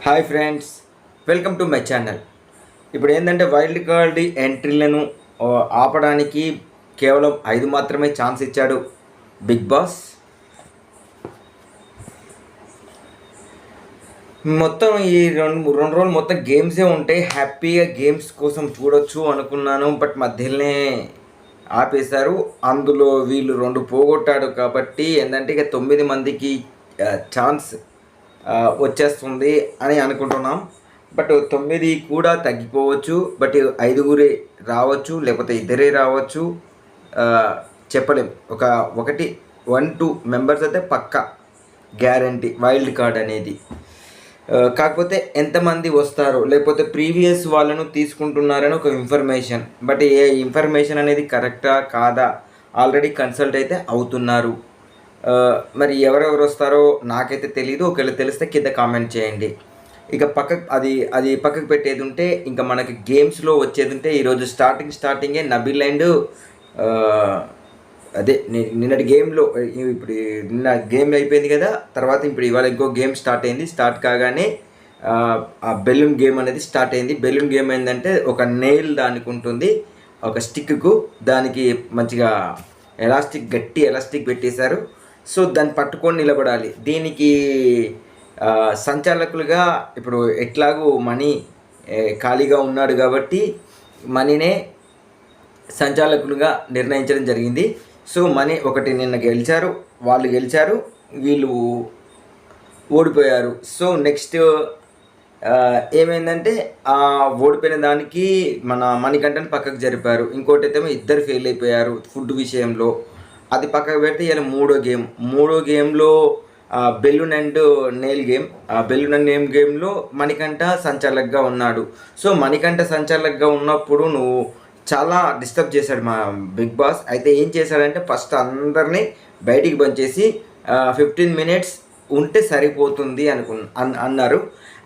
Hi friends, welcome to my channel. ఇప్పుడు ఏంటంటే wild card ఎంట్రీలను ఆపడానికి కేవలం 5 మాత్రమే ఛాన్స్ ఇచ్చాడు బిగ్ బాస్. మొత్తం ఈ రెండు రోజులు మొత్తం గేమ్సే ఉంటాయి. హ్యాపీగా గేమ్స్ కోసం చూడొచ్చు అనుకున్నాను, బట్ మధ్యలోనే ఆపేశారు. అందులో వీళ్ళు 2 పోగొట్టాడు కాబట్టి ఏంటంటే ఇక 9 మందికి ఛాన్స్ వచ్చేస్తుంది అని అనుకుంటున్నాం. బట్ 9 కూడా తగ్గిపోవచ్చు, బట్ 5 రావచ్చు, లేకపోతే 2 రావచ్చు, చెప్పలేం. 1-2 మెంబర్స్ అయితే పక్కా గ్యారంటీ వైల్డ్ కార్డ్ అనేది. కాకపోతే ఎంతమంది వస్తారో, లేకపోతే ప్రీవియస్ వాళ్ళను తీసుకుంటున్నారని ఒక ఇన్ఫర్మేషన్. బట్ ఏ ఇన్ఫర్మేషన్ అనేది కరెక్టా కాదా ఆల్రెడీ కన్సల్ట్ అయితే అవుతున్నారు. మరి ఎవరెవరు వస్తారో నాకైతే తెలీదు. ఒకవేళ తెలిస్తే కింద కామెంట్ చేయండి. ఇక అది పక్కకు పెట్టేది ఉంటే, ఇంకా మనకి గేమ్స్లో వచ్చేది ఉంటే, ఈరోజు స్టార్టింగే నబిల్ అండ్ అదే నిన్నటి గేమ్లో, ఇప్పుడు నిన్న గేమ్ అయిపోయింది కదా, తర్వాత ఇప్పుడు ఇవాళ ఇంకో గేమ్ స్టార్ట్ అయింది. స్టార్ట్ కాగానే ఆ బెలూన్ గేమ్ అనేది స్టార్ట్ అయింది. బెలూన్ గేమ్ ఏంటంటే ఒక నెయిల్ దానికి ఉంటుంది, ఒక స్టిక్కు, దానికి మంచిగా గట్టి ఎలాస్టిక్ పెట్టేశారు. సో దాన్ని పట్టుకొని నిలబడాలి. దీనికి సంచాలకులుగా ఇప్పుడు ఎట్లాగూ మనీ ఖాళీగా ఉన్నాడు కాబట్టి మనీనే సంచాలకులుగా నిర్ణయించడం జరిగింది. సో మనీ ఒకటి నిన్న వాళ్ళు గెలిచారు, వీళ్ళు ఓడిపోయారు. సో నెక్స్ట్ ఏమైందంటే ఆ ఓడిపోయిన దానికి మన మణికంఠని పక్కకు జరిపారు. ఇంకోటి అయితే ఇద్దరు ఫెయిల్ అయిపోయారు ఫుడ్ విషయంలో. అది పక్కకు పెడితే ఇలా మూడో గేమ్లో balloon and nail game. Balloon and nail గేమ్లో మణికంఠ సంచాలకుగా ఉన్నాడు. సో మణికంఠ సంచాలకుగా ఉన్నప్పుడు నువ్వు చాలా డిస్టర్బ్ చేశాడు మా బిగ్ బాస్. అయితే ఏం చేశాడంటే ఫస్ట్ అందరినీ బయటికి పంచేసి 15 minutes ఉంటే సరిపోతుంది అన్నారు.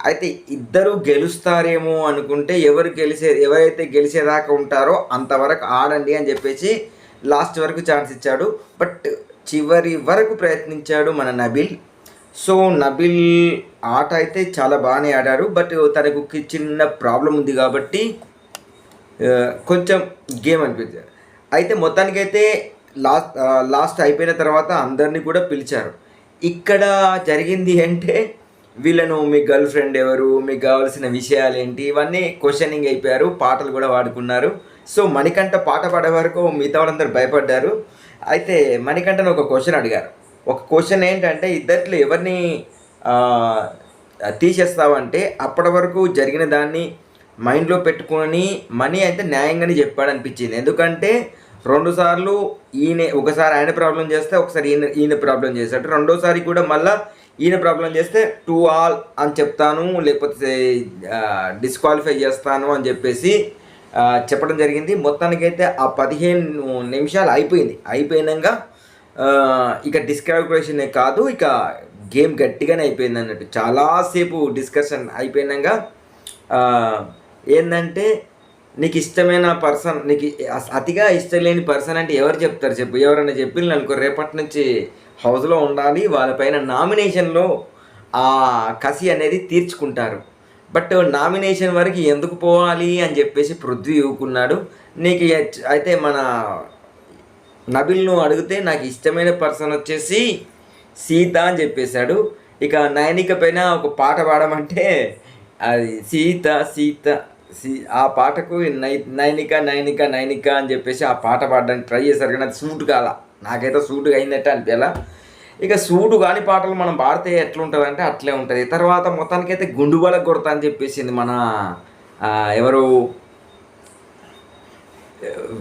అయితే ఇద్దరు గెలుస్తారేమో అనుకుంటే ఎవరైతే గెలిచేదాకా ఉంటారో అంతవరకు ఆడండి అని చెప్పేసి లాస్ట్ వరకు ఛాన్స్ ఇచ్చాడు. బట్ చివరి వరకు ప్రయత్నించాడు మన నబిల్. సో నబిల్ ఆట అయితే చాలా బాగానే ఆడాడు, బట్ తనకు చిన్న ప్రాబ్లం ఉంది కాబట్టి కొంచెం గేమ్ అనిపించారు. అయితే మొత్తానికైతే లాస్ట్ అయిపోయిన తర్వాత అందరినీ కూడా పిలిచారు. ఇక్కడ జరిగింది అంటే వీళ్ళను మీ గర్ల్ ఫ్రెండ్ ఎవరు, మీకు కావాల్సిన విషయాలు ఏంటి, ఇవన్నీ క్వశ్చనింగ్ అయిపోయారు. పాటలు కూడా పాడుకున్నారు. సో మణికంఠ పాట పాడే వరకు మిగతా వాళ్ళందరూ భయపడ్డారు. అయితే మణికంఠను ఒక క్వశ్చన్ అడిగారు. ఒక క్వశ్చన్ ఏంటంటే, ఇద్దరిలో ఎవరిని తీసేస్తావంటే అప్పటి వరకు జరిగిన దాన్ని మైండ్లో పెట్టుకొని మనీ అయితే న్యాయంగానే చెప్పాడు అనిపించింది. ఎందుకంటే 2 సార్లు ఒకసారి ఆయన ప్రాబ్లం చేస్తే, ఒకసారి ఈయన ప్రాబ్లం చేశాడు. రెండోసారి కూడా మళ్ళీ ఈయన ప్రాబ్లం చేస్తే 2 all అని చెప్తాను, లేకపోతే డిస్క్వాలిఫై చేస్తాను అని చెప్పేసి చెప్పడం జరిగింది. మొత్తానికైతే ఆ 15 నిమిషాలు అయిపోయినాక ఇక డిస్క్వాలిఫికేషనే కాదు, ఇక గేమ్ గట్టిగానే అయిపోయింది అన్నట్టు. చాలాసేపు డిస్కషన్ అయిపోయినాక ఏంటంటే, నీకు ఇష్టమైన పర్సన్, నీకు అతిగా ఇష్టం లేని పర్సన్ అంటే ఎవరు చెప్తారు చెప్పు? ఎవరైనా చెప్పి అనుకో రేపటి నుంచి హౌస్లో ఉండాలి, వాళ్ళపైన నామినేషన్లో ఆ కసి అనేది తీర్చుకుంటారు. బట్ నామినేషన్ వరకు ఎందుకు పోవాలి అని చెప్పేసి పృథ్వీ ఊకున్నాడు. నీకు అయితే మన నబిల్ను అడిగితే నాకు ఇష్టమైన పర్సన్ వచ్చేసి సీత అని చెప్పేశాడు. ఇక నయనిక పైన ఒక పాట పాడమంటే అది సీత ఆ పాటకు నైనిక అని చెప్పేసి ఆ పాట పాడడానికి ట్రై చేశారు, కానీ అది సూట్ కాల. నాకైతే సూటుగా అయిందట్టే అనిపించాల. ఇక సూటు కాని పాటలు మనం పాడితే ఎట్లుంటుంది అంటే అట్లే ఉంటుంది. తర్వాత మొత్తానికైతే గుండుబలకు కొడతా అని చెప్పేసింది మన ఎవరు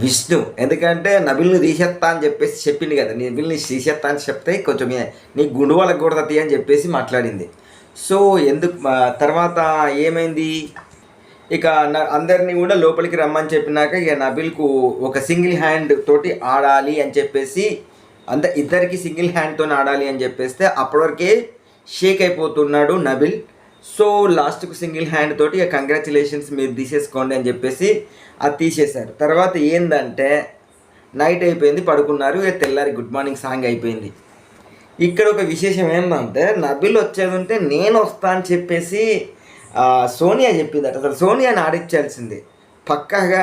విష్ణు. ఎందుకంటే నబిల్ని తీసేస్తా అని చెప్పేసి చెప్పింది కదా, నబిల్ని తీసేస్తా అని చెప్తే కొంచెం నీ గుండుబలకు కొడతా అని చెప్పేసి మాట్లాడింది. సో తర్వాత ఏమైంది, ఇక అందరినీ కూడా లోపలికి రమ్మని చెప్పినాక ఇక నబిల్కు ఒక సింగిల్ హ్యాండ్ తోటి ఆడాలి అని చెప్పేసి, ఇద్దరికి సింగిల్ హ్యాండ్తో ఆడాలి అని చెప్పేస్తే అప్పటివరకే షేక్ అయిపోతున్నాడు నబిల్. సో లాస్ట్కు సింగిల్ హ్యాండ్ తోటి ఇక కంగ్రాచులేషన్స్ మీరు తీసేసుకోండి అని చెప్పేసి అది తీసేశారు. తర్వాత ఏంటంటే నైట్ అయిపోయింది, పడుకున్నారు. ఇక తెల్లారి గుడ్ మార్నింగ్ సాంగ్ అయిపోయింది. ఇక్కడ ఒక విశేషం ఏంటంటే నబిల్ వచ్చేది ఉంటే నేను వస్తా అని చెప్పేసి సోనియా చెప్పిందట, అసలు సోనియాని ఆడించాల్సిందే పక్కాగా.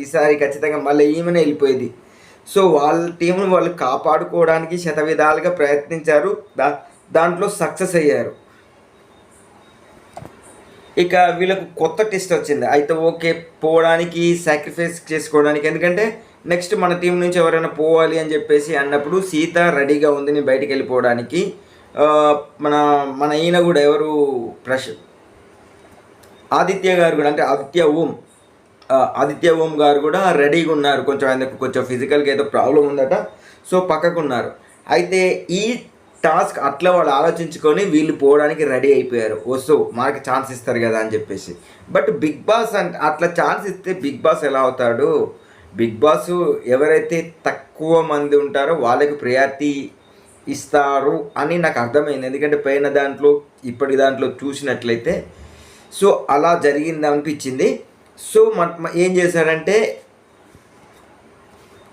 ఈసారి ఖచ్చితంగా మళ్ళీ ఈమెనే వెళ్ళిపోయేది. సో వాళ్ళ టీంను వాళ్ళు కాపాడుకోవడానికి శతవిధాలుగా ప్రయత్నించారు, దాంట్లో సక్సెస్ అయ్యారు. ఇక వీళ్ళకు కొత్త టెస్ట్ వచ్చింది. అయితే ఓకే, పోవడానికి సాక్రిఫైస్ చేసుకోవడానికి, ఎందుకంటే నెక్స్ట్ మన టీం నుంచి ఎవరైనా పోవాలి అని చెప్పేసి అన్నప్పుడు సీత రెడీగా ఉంది నేను బయటికి వెళ్ళిపోవడానికి. మన మన ఈయన కూడా ఎవరు ఆదిత్య గారు కూడా, అంటే ఆదిత్య ఓం గారు కూడా రెడీగా ఉన్నారు. కొంచెం ఆయనకు కొంచెం ఫిజికల్గా ఏదో ప్రాబ్లం ఉందట, సో పక్కకున్నారు. అయితే ఈ టాస్క్ అట్లా వాళ్ళు ఆలోచించుకొని వీళ్ళు పోవడానికి రెడీ అయిపోయారు. వస్తూ మనకి ఛాన్స్ ఇస్తారు కదా అని చెప్పేసి. బట్ బిగ్ బాస్ అంటే అట్లా ఛాన్స్ ఇస్తే బిగ్ బాస్ ఎలా అవుతాడు? బిగ్ బాస్ ఎవరైతే తక్కువ మంది ఉంటారో వాళ్ళకి ప్రయారిటీ ఇస్తారు అని నాకు అర్థమైంది. ఎందుకంటే పైన దాంట్లో ఇప్పటి దాంట్లో చూసినట్లయితే సో అలా జరిగింది అనిపించింది. సో ఏం చేశారంటే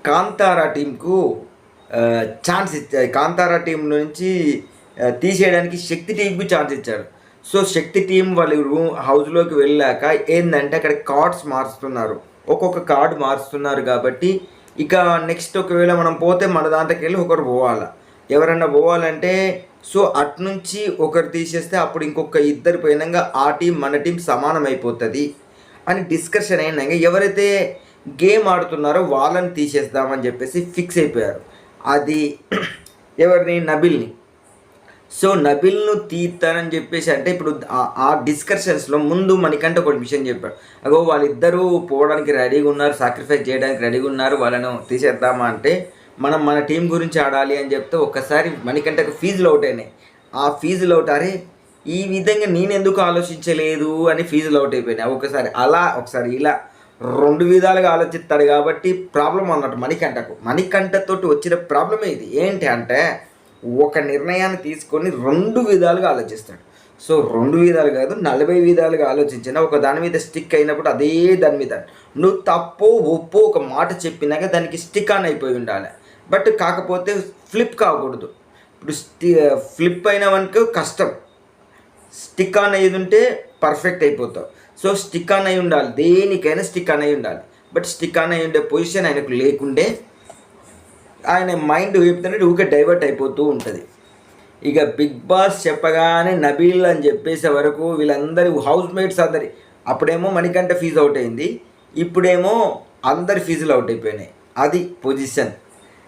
కాంతారా టీంకు ఛాన్స్ ఇచ్చారు. కాంతారా టీం నుంచి తీసేయడానికి శక్తి టీంకు ఛాన్స్ ఇచ్చాడు. సో శక్తి టీం వాళ్ళు హౌస్లోకి వెళ్ళాక ఏంటంటే అక్కడ కార్డ్స్ మారుస్తున్నారు, ఒక్కొక్క కార్డు మారుస్తున్నారు. కాబట్టి ఇక నెక్స్ట్ ఒకవేళ మనం పోతే మన దాంట్లోకి వెళ్ళి ఒకరు పోవాలా, ఎవరన్నా పోవాలంటే సో అట్నుంచి ఒకరు తీసేస్తే అప్పుడు ఇంకొక ఇద్దరు పోయినాక ఆ టీం మన టీం సమానం అయిపోతుంది అని డిస్కషన్ అయినాక ఎవరైతే గేమ్ ఆడుతున్నారో వాళ్ళని తీసేద్దామని చెప్పేసి ఫిక్స్ అయిపోయారు. అది ఎవరిని? నబిల్ని. సో నబిల్ను తీస్తానని చెప్పేసి అంటే ఇప్పుడు ఆ డిస్కషన్స్లో ముందు మనకంటే ఒక విషయం చెప్పాడు, అగో వాళ్ళిద్దరూ పోవడానికి రెడీగా ఉన్నారు, సాక్రిఫైస్ చేయడానికి రెడీగా ఉన్నారు, వాళ్ళను తీసేద్దామా అంటే మనం మన టీం గురించి ఆడాలి అని చెప్తే ఒక్కసారి మనకంటే ఫీజులు అవుట్ అయినాయి. ఆ ఫీజులు అవుట్ అరే ఈ విధంగా నేను ఎందుకు ఆలోచించలేదు అని ఫీజులు అవుట్ అయిపోయినాయి. ఒకసారి ఇలా రెండు విధాలుగా ఆలోచిస్తాడు కాబట్టి ప్రాబ్లం అన్నట్టు మణికంఠతోటి వచ్చిన ప్రాబ్లమే ఇది. ఏంటి అంటే ఒక నిర్ణయాన్ని తీసుకొని రెండు విధాలుగా ఆలోచిస్తాడు. సో రెండు విధాలు కాదు 40 విధాలుగా ఆలోచించిన ఒక దాని మీద స్టిక్ అయినప్పుడు అదే దాని మీద నువ్వు తప్పో ఒప్పో ఒక మాట చెప్పినాక దానికి స్టిక్ ఆన్ అయిపోయి ఉండాలి. బట్ కాకపోతే ఫ్లిప్ కాకూడదు. ఇప్పుడు ఫ్లిప్ అయినవనుకో కష్టం, స్టిక్ ఆన్ అయ్యేది ఉంటే పర్ఫెక్ట్ అయిపోతావు. సో స్టిక్ ఆన్ అయి ఉండాలి, దేనికైనా స్టిక్ ఆన్ అయి ఉండాలి. బట్ స్టిక్ ఆన్ అయి ఉండే పొజిషన్ ఆయనకు లేకుండే ఆయన మైండ్ చెప్తుంటే ఊకే డైవర్ట్ అయిపోతూ ఉంటుంది. ఇక బిగ్ బాస్ చెప్పగానే నబీల్ అని చెప్పేసే వరకు వీళ్ళందరి హౌస్ మేట్స్ అందరి అప్పుడేమో మణికంఠ ఫీజు అవుట్ అయింది, ఇప్పుడేమో అందరి ఫీజులు అవుట్ అయిపోయినాయి. అది పొజిషన్.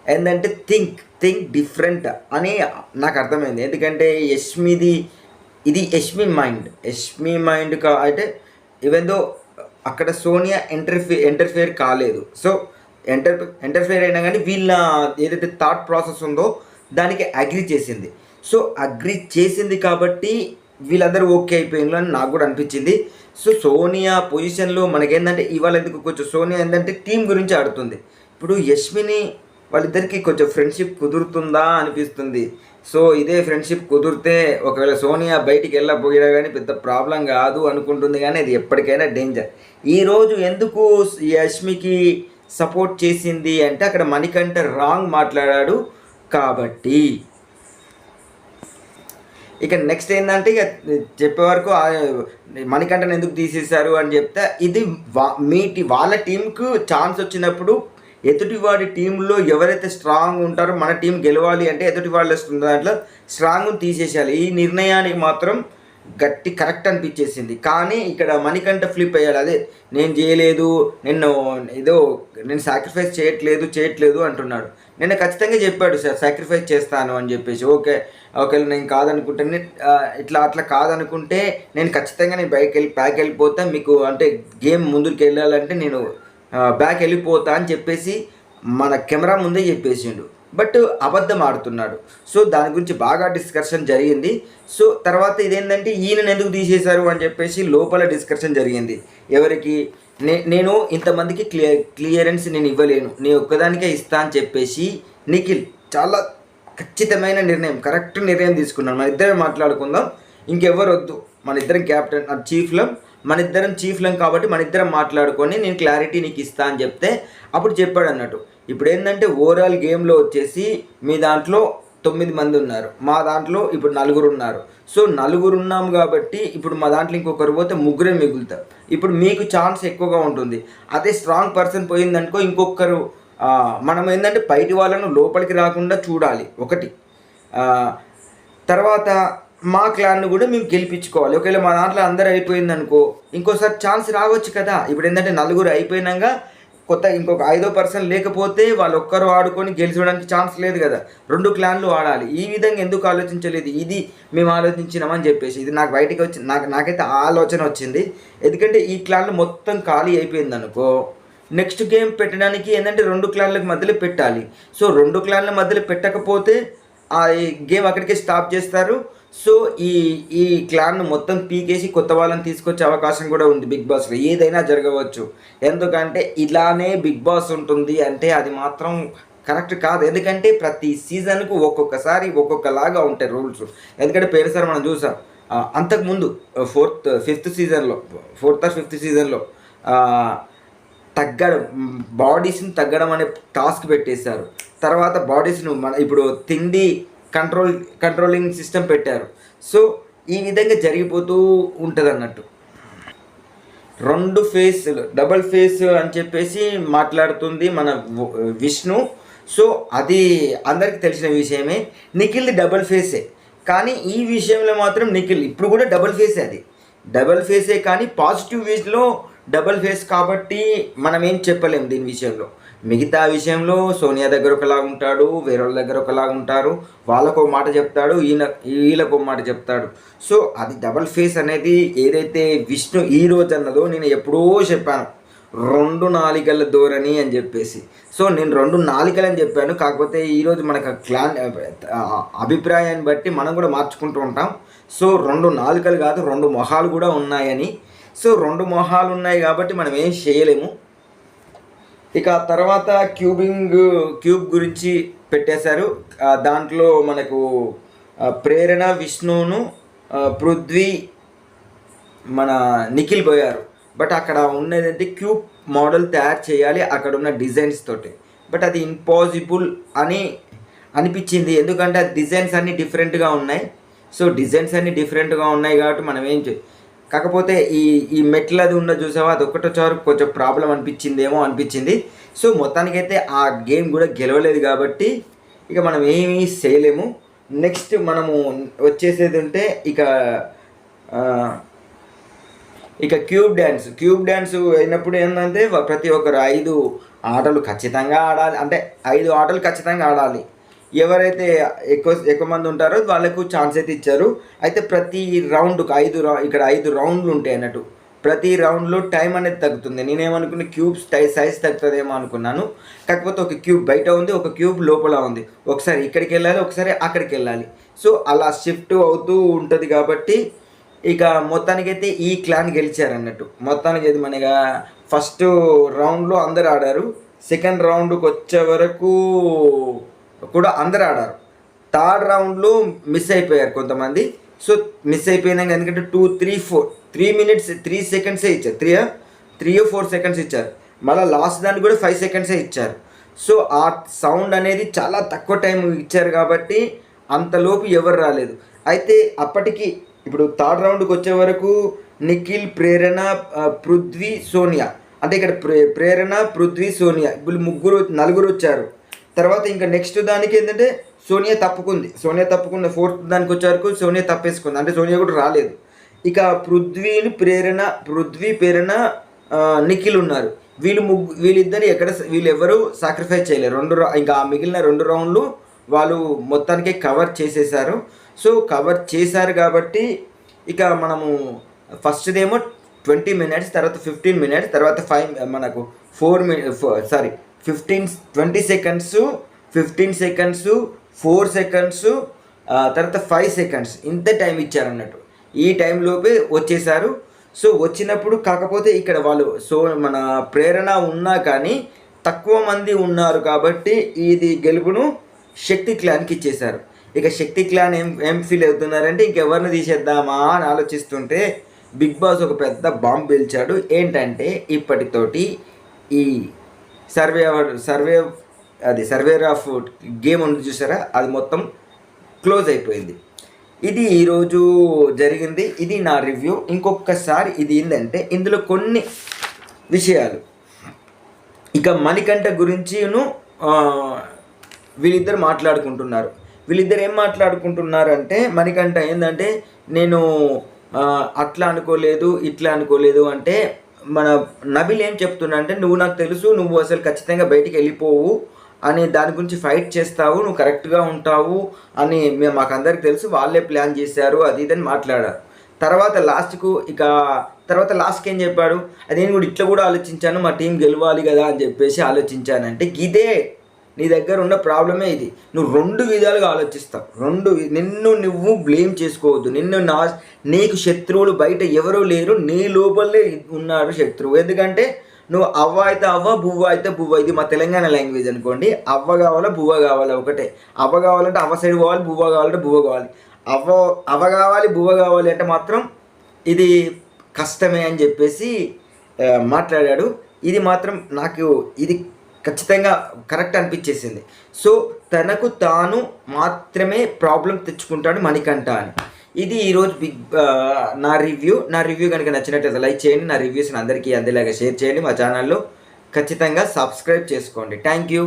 ఏంటంటే థింక్ డిఫరెంట్ అని నాకు అర్థమైంది. ఎందుకంటే ఇది యష్మి మైండ్ అంటే ఈవెన్ దో అక్కడ సోనియా ఇంటర్ఫియర్ కాలేదు. సో ఇంటర్ఫియర్ అయినా కానీ వీళ్ళ ఏదైతే థాట్ ప్రాసెస్ ఉందో దానికి అగ్రి చేసింది. సో అగ్రి చేసింది కాబట్టి వీళ్ళందరూ ఓకే అయిపోయింది అని నాకు కూడా అనిపించింది. సో సోనియా పొజిషన్లో మనకేంటంటే ఇవాళ ఎందుకు కొంచెం సోనియా ఏంటంటే టీం గురించి ఆడుతుంది. ఇప్పుడు యష్మిని వాళ్ళిద్దరికి కొంచెం ఫ్రెండ్షిప్ కుదురుతుందా అనిపిస్తుంది. సో ఇదే ఫ్రెండ్షిప్ కుదిరితే ఒకవేళ సోనియా బయటికి వెళ్ళకపోయినా కానీ పెద్ద ప్రాబ్లం కాదు అనుకుంటుంది, కానీ అది ఎప్పటికైనా డేంజర్. ఈరోజు ఎందుకు యష్మికి సపోర్ట్ చేసింది అంటే అక్కడ మణికంఠ రాంగ్ మాట్లాడాడు కాబట్టి. ఇక నెక్స్ట్ ఏంటంటే ఇక చెప్పే వరకు మణికంఠను ఎందుకు తీసేశారు అని చెప్తే ఇది వాళ్ళ టీంకు ఛాన్స్ వచ్చినప్పుడు ఎదుటివాడి టీంలో ఎవరైతే స్ట్రాంగ్ ఉంటారో మన టీం గెలవాలి అంటే ఎదుటి వాళ్ళ దాంట్లో స్ట్రాంగ్ను తీసేసేయాలి. ఈ నిర్ణయానికి మాత్రం కరెక్ట్ అనిపించేసింది. కానీ ఇక్కడ మణికంఠ ఫ్లిప్ అయ్యాడు. అదే నేను చేయలేదు, నేను సాక్రిఫైస్ చేయట్లేదు అంటున్నాడు. నేను ఖచ్చితంగా చెప్పాడు సార్ సాక్రిఫైస్ చేస్తాను అని చెప్పేసి. ఒకవేళ నేను కాదనుకుంటే అట్లా కాదనుకుంటే నేను ఖచ్చితంగా నేను బ్యాక్ వెళ్ళిపోతా, మీకు అంటే గేమ్ ముందుకు వెళ్ళాలంటే నేను బ్యాక్ వెళ్ళిపోతా అని చెప్పేసి మన కెమెరా ముందే చెప్పేసిండు. బట్ అబద్ధం ఆడుతున్నాడు. సో దాని గురించి బాగా డిస్కషన్ జరిగింది. సో తర్వాత ఇదేంటంటే ఈయనను ఎందుకు తీసేశారు అని చెప్పేసి లోపల డిస్కషన్ జరిగింది. ఎవరికి నేను ఇంతమందికి క్లియరెన్స్ నేను ఇవ్వలేను, నీ ఒక్కదానికే ఇస్తా అని చెప్పేసి నిఖిల్ చాలా ఖచ్చితమైన నిర్ణయం, కరెక్ట్ నిర్ణయం తీసుకున్నాను. మన ఇద్దరం మాట్లాడుకుందాం, ఇంకెవ్వరు వద్దు, మన ఇద్దరం క్యాప్టెన్ మన ఇద్దరం చీఫ్లం కాబట్టి మన ఇద్దరం మాట్లాడుకొని నేను క్లారిటీ నీకు ఇస్తా అని చెప్తే అప్పుడు చెప్పాడు అన్నట్టు. ఇప్పుడు ఏంటంటే ఓవరాల్ గేమ్లో వచ్చేసి మీ దాంట్లో 9 మంది ఉన్నారు, మా దాంట్లో ఇప్పుడు నలుగురు ఉన్నారు. సో నలుగురు ఉన్నాం కాబట్టి ఇప్పుడు మా దాంట్లో ఇంకొకరు పోతే ముగ్గురే మిగులుతారు. ఇప్పుడు మీకు ఛాన్స్ ఎక్కువగా ఉంటుంది. అదే స్ట్రాంగ్ పర్సన్ పోయిందనుకో ఇంకొకరు మనం ఏంటంటే బయటి వాళ్ళను లోపలికి రాకుండా చూడాలి ఒకటి. తర్వాత మా క్లాన్ను కూడా మేము గెలిపించుకోవాలి. ఒకవేళ మా దాంట్లో అందరూ అయిపోయిందనుకో ఇంకోసారి ఛాన్స్ రావచ్చు కదా. ఇప్పుడు ఏంటంటే నలుగురు అయిపోయినాక కొత్త ఇంకొక 5వ పర్సన్ లేకపోతే వాళ్ళు ఒక్కరు ఆడుకొని గెలిచడానికి ఛాన్స్ లేదు కదా. 2 క్లాన్లు ఆడాలి. ఈ విధంగా ఎందుకు ఆలోచించలేదు, ఇది మేము ఆలోచించినామని చెప్పేసి ఇది నాకు బయటికి వచ్చి నాకైతే ఆలోచన వచ్చింది. ఎందుకంటే ఈ క్లాన్లు మొత్తం ఖాళీ అయిపోయింది అనుకో నెక్స్ట్ గేమ్ పెట్టడానికి ఏంటంటే 2 క్లాన్లకు మధ్యలో పెట్టాలి. సో 2 క్లాన్ల మధ్యలో పెట్టకపోతే ఆ గేమ్ అక్కడికే స్టాప్ చేస్తారు. సో ఈ క్లాన్ను మొత్తం పీకేసి కొత్త వాళ్ళని తీసుకొచ్చే అవకాశం కూడా ఉంది బిగ్ బాస్లో. ఏదైనా జరగవచ్చు. ఎందుకంటే ఇలానే బిగ్ బాస్ ఉంటుంది అంటే అది మాత్రం కరెక్ట్ కాదు. ఎందుకంటే ప్రతి సీజన్కు ఒక్కొక్కసారి ఒక్కొక్కలాగా ఉంటాయి రూల్స్. ఎందుకంటే పేరుసారి మనం చూసాం అంతకుముందు 4th 5th సీజన్లో 4th or 5th సీజన్లో తగ్గడం బాడీస్ని తగ్గడం అనే టాస్క్ పెట్టేశారు. తర్వాత బాడీస్ను ఇప్పుడు తిండి కంట్రోలింగ్ సిస్టమ్ పెట్టారు. సో ఈ విధంగా జరిగిపోతూ ఉంటుంది అన్నట్టు. 2 ఫేస్లు డబల్ ఫేస్ అని చెప్పేసి మాట్లాడుతుంది మన విష్ణు. సో అది అందరికీ తెలిసిన విషయమే. నిఖిల్ది డబల్ ఫేసే, కానీ ఈ విషయంలో మాత్రం నిఖిల్ ఇప్పుడు కూడా డబల్ ఫేసే. అది డబల్ ఫేసే కానీ పాజిటివ్ వేస్లో డబల్ ఫేస్ కాబట్టి మనం ఏం చెప్పలేము దీని విషయంలో. మిగతా విషయంలో సోనియా దగ్గర ఒకలాగా ఉంటాడు, వేరే వాళ్ళ దగ్గర ఒకలాగా ఉంటారు. వాళ్ళకు ఒక మాట చెప్తాడు, వీళ్ళకు ఒక మాట చెప్తాడు. సో అది డబల్ ఫేస్ అనేది ఏదైతే విష్ణు ఈ రోజు అన్నదో నేను ఎప్పుడో చెప్పాను 2 నాలికల ధోరణి అని చెప్పేసి. సో నేను 2 నాలికలని చెప్పాను. కాకపోతే ఈరోజు మనకు అభిప్రాయాన్ని బట్టి మనం కూడా మార్చుకుంటూ ఉంటాం. సో 2 నాలుకలు కాదు 2 మొహాలు కూడా ఉన్నాయని. సో 2 మొహాలు ఉన్నాయి కాబట్టి మనం ఏం చేయలేము. ఇక తర్వాత క్యూబ్ గురించి పెట్టేశారు. దాంట్లో మనకు ప్రేరణ, విష్ణును, పృథ్వీ, మన నిఖిల్ పోయారు. బట్ అక్కడ ఉన్నదంటే క్యూబ్ మోడల్ తయారు చేయాలి అక్కడ ఉన్న డిజైన్స్ తోటి. బట్ అది ఇంపాసిబుల్ అని అనిపించింది. ఎందుకంటే ఆ డిజైన్స్ అన్నీ డిఫరెంట్గా ఉన్నాయి. సో డిజైన్స్ అన్నీ డిఫరెంట్గా ఉన్నాయి కాబట్టి మనం ఏం కాకపోతే ఈ మెట్లది ఉన్న చూసావా అది ఒక్కటోసారి కొంచెం ప్రాబ్లం అనిపించింది. సో మొత్తానికైతే ఆ గేమ్ కూడా గెలవలేదు కాబట్టి ఇక మనం ఏమీ చేయలేము. నెక్స్ట్ మనము వచ్చేసేది ఉంటే ఇక క్యూబ్ డ్యాన్స్ అయినప్పుడు ఏంటంటే ప్రతి ఒక్కరు 5 ఆటలు ఖచ్చితంగా ఆడాలి. అంటే 5 ఆటలు ఖచ్చితంగా ఆడాలి. ఎవరైతే ఎక్కువ మంది ఉంటారో వాళ్ళకు ఛాన్స్ అయితే ఇచ్చారు. అయితే ప్రతి రౌండ్కు 5 రౌండ్లు ఉంటాయి అన్నట్టు. ప్రతి రౌండ్లో టైం అనేది తగ్గుతుంది. నేనేమనుకున్నా క్యూబ్ సైజ్ తగ్గుతుందేమో అనుకున్నాను. కాకపోతే ఒక క్యూబ్ బయట ఉంది, ఒక క్యూబ్ లోపల ఉంది. ఒకసారి ఇక్కడికి వెళ్ళాలి, ఒకసారి అక్కడికి వెళ్ళాలి. సో అలా షిఫ్ట్ అవుతూ ఉంటుంది కాబట్టి ఇక మొత్తానికైతే ఈ క్లాన్ గెలిచారన్నట్టు. మొత్తానికి అయితే మనగా ఫస్ట్ రౌండ్లో అందరు ఆడారు. సెకండ్ రౌండ్కి వచ్చే వరకు కూడా అందరు ఆడారు. థర్డ్ రౌండ్లో మిస్ అయిపోయారు కొంతమంది. సో మిస్ అయిపోయినాక ఎందుకంటే 2, 3, 4 3 minutes 3 సెకండ్సే ఇచ్చారు. 3 or 4 సెకండ్స్ ఇచ్చారు. మళ్ళీ లాస్ట్ దానికి కూడా 5 సెకండ్సే ఇచ్చారు. సో ఆ సౌండ్ అనేది చాలా తక్కువ టైం ఇచ్చారు కాబట్టి అంతలోపు ఎవరు రాలేదు. అయితే అప్పటికి ఇప్పుడు థర్డ్ రౌండ్కి వచ్చే వరకు నిఖిల్, ప్రేరణ, పృథ్వీ, సోనియా, అంటే ఇక్కడ ప్రేరణ, పృథ్వీ, సోనియా వీళ్ళు నలుగురు వచ్చారు. తర్వాత ఇంకా నెక్స్ట్ దానికి ఏంటంటే సోనియా తప్పుకున్న 4th దానికి వచ్చే వరకు సోనియా తప్పేసుకుంది. అంటే సోనియా కూడా రాలేదు. ఇక పృథ్వీ, ప్రేరణ, నిఖిల్ ఉన్నారు. వీళ్ళిద్దరు వీళ్ళెవరూ సాక్రిఫైస్ చేయలేరు. ఇంకా మిగిలిన 2 రౌండ్లు వాళ్ళు మొత్తానికి కవర్ చేసేసారు. సో కవర్ చేశారు కాబట్టి ఇక మనము ఫస్ట్దేమో 20 minutes, తర్వాత 15 minutes, తర్వాత 20 seconds, 15 seconds, 4 seconds, తర్వాత 5 seconds ఇంత టైం ఇచ్చారన్నట్టు. ఈ టైంలోపే వచ్చేసారు. సో వచ్చినప్పుడు కాకపోతే ఇక్కడ వాళ్ళు మన ప్రేరణ ఉన్నా కానీ తక్కువ మంది ఉన్నారు కాబట్టి ఇది గెలుపును శక్తి క్లాన్కి ఇచ్చేశారు. ఇక శక్తి క్లాన్ ఏం ఫీల్ అవుతున్నారంటే ఇంకెవరిని తీసేద్దామా అని ఆలోచిస్తుంటే బిగ్ బాస్ ఒక పెద్ద బాంబ్ పేల్చాడు. ఏంటంటే ఇప్పటితోటి ఈ సర్వేర్ ఆఫ్ గేమ్ ఉంది చూసారా, అది మొత్తం క్లోజ్ అయిపోయింది. ఇది ఈరోజు జరిగింది. ఇది నా రివ్యూ. ఇంకొకసారి ఇది ఏంటంటే ఇందులో కొన్ని విషయాలు ఇక మణికంఠ గురించిను వీళ్ళిద్దరు మాట్లాడుకుంటున్నారు. వీళ్ళిద్దరు ఏం మాట్లాడుకుంటున్నారంటే మణికంఠ ఏంటంటే నేను అట్లా అనుకోలేదు ఇట్లా అనుకోలేదు అంటే మన నబిల్ ఏం చెప్తున్నా అంటే నువ్వు నాకు తెలుసు, నువ్వు అసలు ఖచ్చితంగా బయటికి వెళ్ళిపోవు అని, దాని గురించి ఫైట్ చేస్తావు, నువ్వు కరెక్ట్గా ఉంటావు అని మాకు అందరికి తెలుసు, వాళ్ళే ప్లాన్ చేశారు అది ఇదని మాట్లాడారు. తర్వాత లాస్ట్కి ఏం చెప్పాడు, అది నేను కూడా ఇట్లా కూడా ఆలోచించాను, మా టీం గెలవాలి కదా అని చెప్పేసి ఆలోచించానంటే ఇదే నీ దగ్గర ఉన్న ప్రాబ్లమే ఇది. నువ్వు 2 విధాలుగా ఆలోచిస్తావు. నిన్ను నువ్వు బ్లేమ్ చేసుకోవద్దు. నీకు శత్రువులు బయట ఎవరూ లేరు, నీ లోపలే ఉన్నాడు శత్రువు. ఎందుకంటే నువ్వు అవ్వ అయితే అవ్వ, బువ్వ అయితే బువ్వ. ఇది మా తెలంగాణ లాంగ్వేజ్ అనుకోండి. అవ్వ కావాలా బువ్వ కావాలా ఒకటే. అవ్వ కావాలంటే అవ్వ సైడ్ పోవాలి, బువ్వ కావాలంటే బువ్వ కావాలి. అవ్వ కావాలి బువ్వ కావాలి అంటే మాత్రం ఇది కష్టమే అని చెప్పేసి మాట్లాడాడు. ఇది మాత్రం నాకు ఇది ఖచ్చితంగా కరెక్ట్ అనిపించేసింది. సో తనకు తాను మాత్రమే ప్రాబ్లం తెచ్చుకుంటాడు మణికంఠ అని. ఇది ఈరోజు నా రివ్యూ కనుక నచ్చినట్లయితే లైక్ చేయండి. నా రివ్యూస్ని అందరికీ అందేలాగా షేర్ చేయండి. మా ఛానల్లో ఖచ్చితంగా సబ్స్క్రైబ్ చేసుకోండి. Thank you.